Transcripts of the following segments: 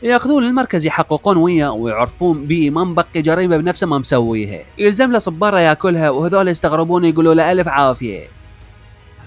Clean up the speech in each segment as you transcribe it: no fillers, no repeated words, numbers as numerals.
ياخذون المركز يحققون وياه ويعرفون بيه ما مبقي جريمه بنفسه ما مسويها، يلزم له صباره ياكلها وهذول يستغربون يقولوا له الف عافيه.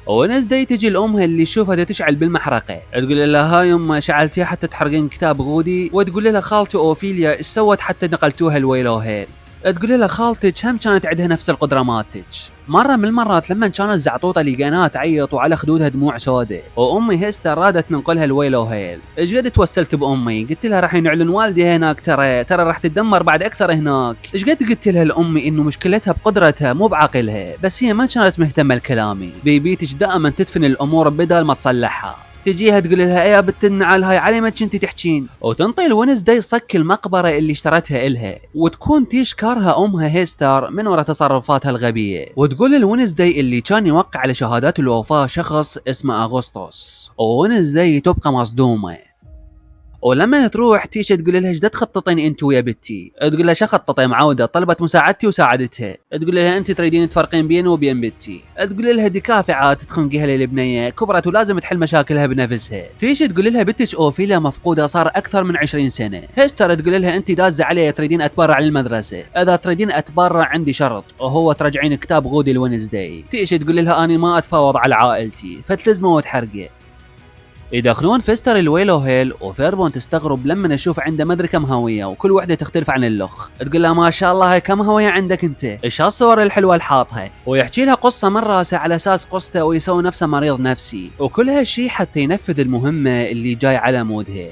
ونزداي تجي لامها اللي تشوفها تشعل بالمحرقه، تقول لها هاي يما شعلتيها حتى تحرقين كتاب غودي، وتقول لها خالتي اوفيليا ايش سوت حتى نقلتوها الويلوهيل. تقول لها خالتك هم كانت عندها نفس القدره مالتك. مره من المرات لما كانت زعطوطه لقيناها تعيط وعلى خدودها دموع سوداء، وامي هيستر رادت ننقلها الويلوهيل. ايش قد توسلت بامي، قلت لها راح ينعلن والدي هناك، ترى راح تتدمر بعد اكثر هناك. ايش قد قلت لها لامي انه مشكلتها بقدرتها مو بعقلها، بس هي ما كانت مهتمه لكلامي. بيبيتش دائما تدفن الامور بدل ما تصلحها. تجيها تقول لها ايه يا بنت النعال هاي علي ما كنتي تحجين، وتنطي الونسداي صك المقبره اللي اشترتها الها، وتكون تشكرها امها هيستر من وراء تصرفاتها الغبيه. وتقول الونسداي اللي كان يوقع على شهادات الوفاه شخص اسمه اغسطس، وونسداي تبقى مصدومه. ولما تروح تيشا تقول لها ايش تخططين انت ويا بنتي، تقول لها شو خططي معوده، طلبت مساعدتي وساعدتها. تقول لها انت تريدين تفرقين بيني وبين بنتي. تقول لها دي كافعه تخنقيها للبنيه كبرت ولازم تحل مشاكلها بنفسها. تيشا تقول لها بنتك اوفيلا مفقوده صار اكثر من 20 سنه. هيستر تقول لها انت دازه علي تريدين اتبرع للمدرسه، اذا تريدين اتبرع عندي شرط وهو ترجعين كتاب غودي الونزداي. تيشا تقول لها اني ما اتفاوض على عائلتي فتلزمه وتحرقه. يدخلون فيستر الويلو هيل، وفيربون تستغرب لما نشوف عنده مدري كم هويه وكل وحده تختلف عن الاخ. تقول له ما شاء الله هاي كم هويه عندك انت، ايش هالصور الحلوه اللي حاطها، ويحكي لها قصه من راسه على اساس قصته ويسوي نفسه مريض نفسي، وكل هالشي حتى ينفذ المهمه اللي جاي على مودها.